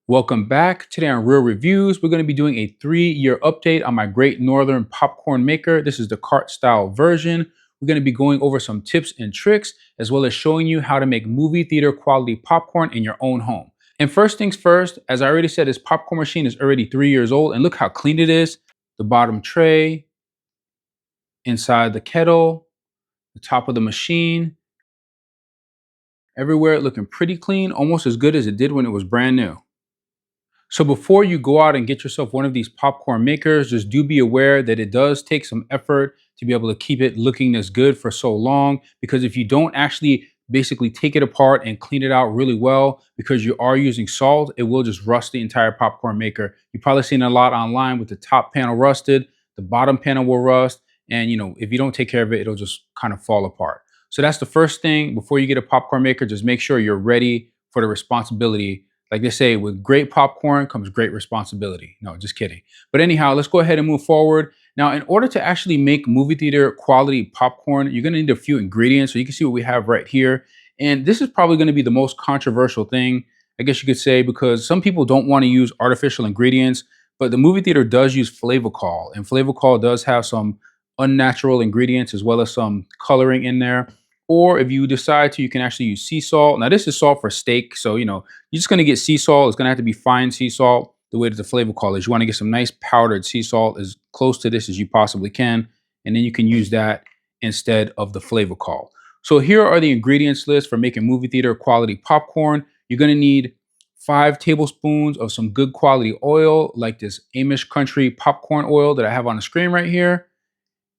Welcome back. Today on Real Reviews, we're going to be doing a 3-year update on my Great Northern popcorn maker. This is the cart style version. We're going to be going over some tips and tricks, as well as showing you how to make movie theater quality popcorn in your own home. And first things first, as I already said, this popcorn machine is already 3 years old, and look how clean it is. The bottom tray, inside the kettle, the top of the machine, everywhere looking pretty clean, almost as good as it did when it was brand new. So before you go out and get yourself one of these popcorn makers, just do be aware that it does take some effort to be able to keep it looking this good for so long. Because if you don't actually basically take it apart and clean it out really well, because you are using salt, it will just rust the entire popcorn maker. You've probably seen a lot online with the top panel rusted, the bottom panel will rust. And if you don't take care of it, it'll just kind of fall apart. So that's the first thing. Before you get a popcorn maker, just make sure you're ready for the responsibility. Like they say, with great popcorn comes great responsibility. No, just kidding. But anyhow, let's go ahead and move forward. Now, in order to actually make movie theater quality popcorn, you're going to need a few ingredients. So you can see what we have right here. And this is probably going to be the most controversial thing, I guess you could say, because some people don't want to use artificial ingredients, but the movie theater does use flavocol. And flavocol does have some unnatural ingredients as well as some coloring in there. Or if you decide to, you can actually use sea salt. Now, this is salt for steak. So, you're just going to get sea salt. It's going to have to be fine sea salt. The way that the flavocol is, you want to get some nice powdered sea salt as close to this as you possibly can. And then you can use that instead of the flavocol. So here are the ingredients list for making movie theater quality popcorn. You're going to need 5 tablespoons of some good quality oil, like this Amish Country popcorn oil that I have on the screen right here.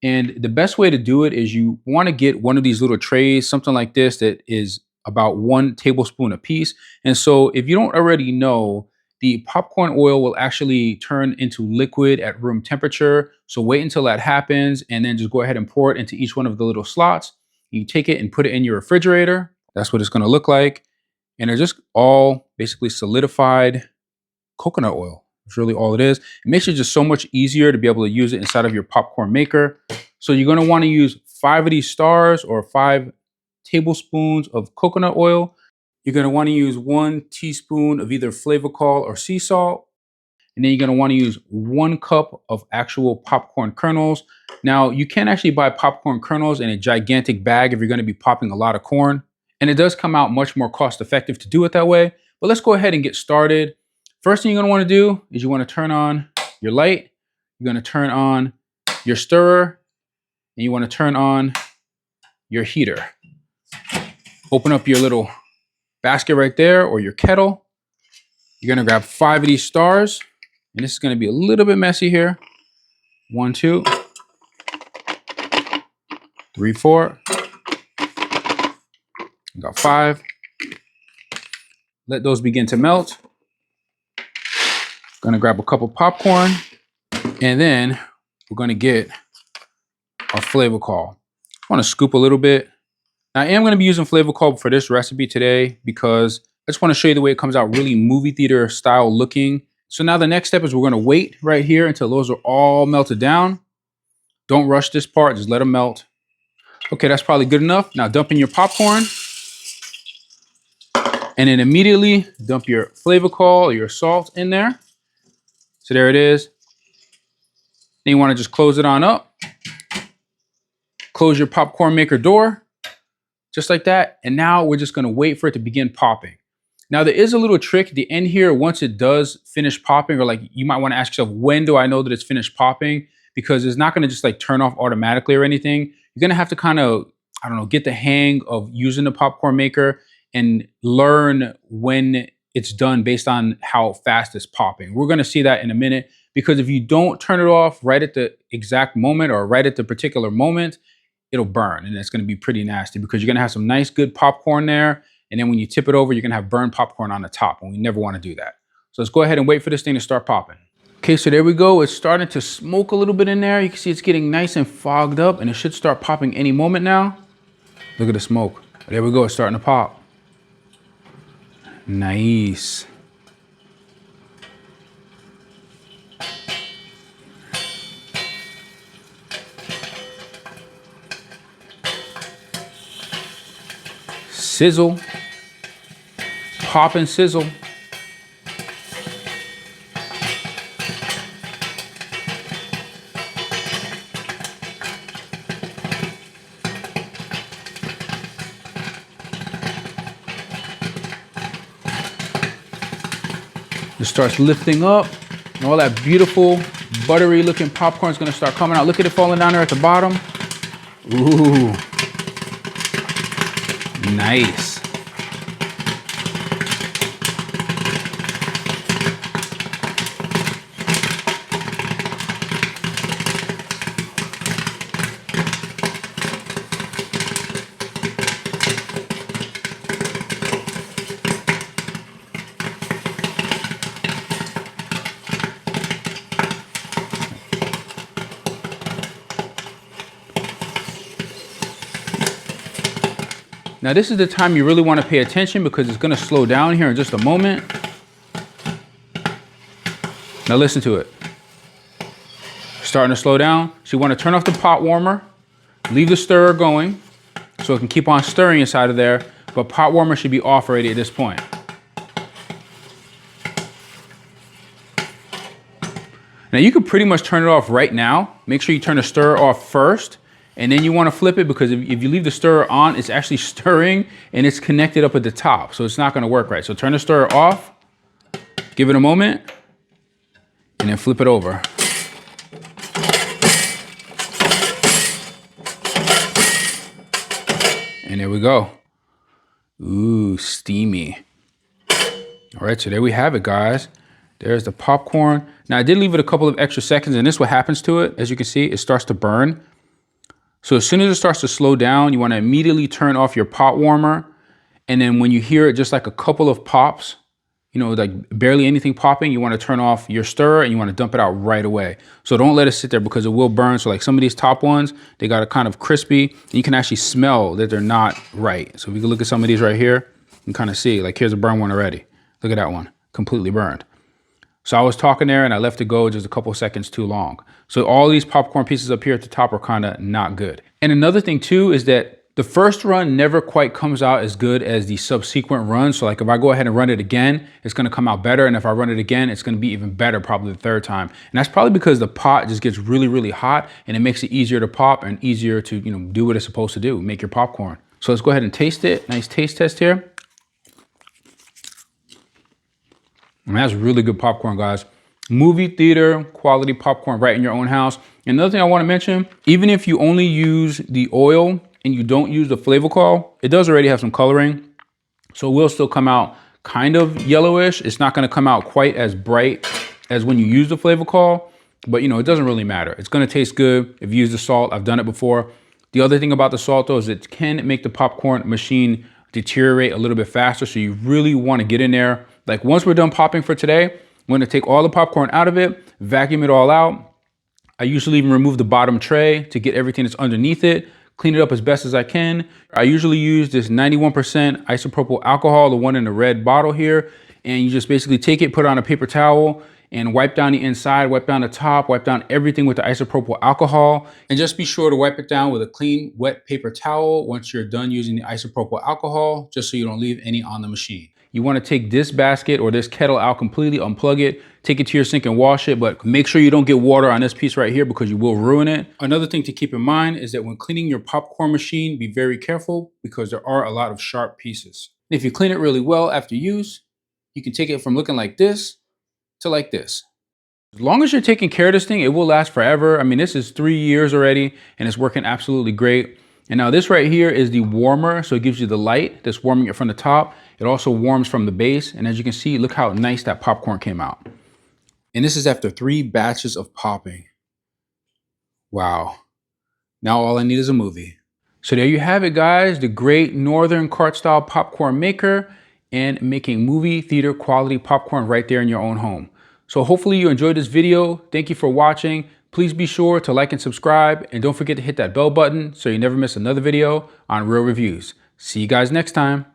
And the best way to do it is you want to get one of these little trays, something like this, that is about 1 tablespoon a piece. And so if you don't already know, the popcorn oil will actually turn into liquid at room temperature. So wait until that happens and then just go ahead and pour it into each one of the little slots. You take it and put it in your refrigerator. That's what it's going to look like. And they're just all basically solidified coconut oil. It's really all it is. It makes it just so much easier to be able to use it inside of your popcorn maker. So you're going to want to use 5 of these stars or 5 tablespoons of coconut oil. You're going to want to use 1 teaspoon of either flavocol or sea salt. And then you're going to want to use 1 cup of actual popcorn kernels. Now, you can actually buy popcorn kernels in a gigantic bag if you're going to be popping a lot of corn. And it does come out much more cost effective to do it that way. But let's go ahead and get started. First thing you're going to want to do is you want to turn on your light. You're going to turn on your stirrer. And you want to turn on your heater. Open up your little basket right there or your kettle. You're going to grab 5 of these stars. And this is going to be a little bit messy here. 1, 2, 3, 4. Got 5. Let those begin to melt. Gonna grab a cup of popcorn. And then we're going to get our flavocol. I want to scoop a little bit. Now, I am going to be using flavocol for this recipe today because I just want to show you the way it comes out really movie theater style looking. So now the next step is we're going to wait right here until those are all melted down. Don't rush this part, just let them melt. Okay, that's probably good enough. Now dump in your popcorn. And then immediately dump your flavocol or your salt in there. So there it is. Then you want to just close it on up. Close your popcorn maker door, just like that. And now we're just going to wait for it to begin popping. Now there is a little trick at the end here. Once it does finish popping, or like you might want to ask yourself, when do I know that it's finished popping? Because it's not going to just like turn off automatically or anything. You're going to have to kind of, I don't know, get the hang of using the popcorn maker and learn when it's done based on how fast it's popping. We're going to see that in a minute, because if you don't turn it off right at the exact moment or right at the particular moment, it'll burn and it's going to be pretty nasty, because you're going to have some nice good popcorn there. And then when you tip it over, you're going to have burned popcorn on the top, and we never want to do that. So let's go ahead and wait for this thing to start popping. Okay, so there we go. It's starting to smoke a little bit in there. You can see it's getting nice and fogged up, and it should start popping any moment now. Look at the smoke. There we go. It's starting to pop. Nice. Sizzle. Pop and sizzle. It starts lifting up, and all that beautiful, buttery looking popcorn is gonna start coming out. Look at it falling down there at the bottom. Ooh, nice. Now this is the time you really want to pay attention because it's going to slow down here in just a moment. Now listen to it. Starting to slow down. So you want to turn off the pot warmer, leave the stirrer going so it can keep on stirring inside of there, but pot warmer should be off already at this point. Now you can pretty much turn it off right now. Make sure you turn the stirrer off first. And then you want to flip it because if you leave the stirrer on, it's actually stirring and it's connected up at the top. So it's not going to work right. So turn the stirrer off, give it a moment, and then flip it over. And there we go. Ooh, steamy. All right, so there we have it, guys. There's the popcorn. Now I did leave it a couple of extra seconds, and this is what happens to it. As you can see, it starts to burn. So as soon as it starts to slow down, you want to immediately turn off your pot warmer. And then when you hear it just like a couple of pops, you know, like barely anything popping, you want to turn off your stirrer and you want to dump it out right away. So don't let it sit there because it will burn. So like some of these top ones, they got a kind of crispy and you can actually smell that they're not right. So if you can look at some of these right here, you can kind of see like here's a burn one already. Look at that one, completely burned. So I was talking there and I left it go just a couple of seconds too long. So all these popcorn pieces up here at the top are kind of not good. And another thing too is that the first run never quite comes out as good as the subsequent run. So like if I go ahead and run it again, it's gonna come out better. And if I run it again, it's gonna be even better probably the third time. And that's probably because the pot just gets really, really hot and it makes it easier to pop and easier to, you know, do what it's supposed to do, make your popcorn. So let's go ahead and taste it. Nice taste test here. And that's really good popcorn, guys. Movie theater quality popcorn right in your own house. Another thing I want to mention, even if you only use the oil and you don't use the flavocol, it does already have some coloring. So it will still come out kind of yellowish. It's not going to come out quite as bright as when you use the flavocol, but you know, it doesn't really matter. It's going to taste good. If you use the salt, I've done it before. The other thing about the salt though is it can make the popcorn machine deteriorate a little bit faster. So you really want to get in there. Like once we're done popping for today, I'm going to take all the popcorn out of it, vacuum it all out. I usually even remove the bottom tray to get everything that's underneath it, clean it up as best as I can. I usually use this 91% isopropyl alcohol, the one in the red bottle here. And you just basically take it, put it on a paper towel and wipe down the inside, wipe down the top, wipe down everything with the isopropyl alcohol. And just be sure to wipe it down with a clean, wet paper towel once you're done using the isopropyl alcohol, just so you don't leave any on the machine. You want to take this basket or this kettle out completely, unplug it, take it to your sink and wash it, but make sure you don't get water on this piece right here because you will ruin it. Another thing to keep in mind is that when cleaning your popcorn machine, be very careful because there are a lot of sharp pieces. And if you clean it really well after use, you can take it from looking like this to like this. As long as you're taking care of this thing, it will last forever. I mean, this is 3 years already and it's working absolutely great. And now this right here is the warmer. So it gives you the light that's warming it from the top. It also warms from the base. And as you can see, look how nice that popcorn came out. And this is after 3 batches of popping. Wow. Now all I need is a movie. So there you have it, guys. The great Northern cart style popcorn maker and making movie theater quality popcorn right there in your own home. So hopefully you enjoyed this video. Thank you for watching. Please be sure to like and subscribe, and don't forget to hit that bell button so you never miss another video on Real Reviews. See you guys next time.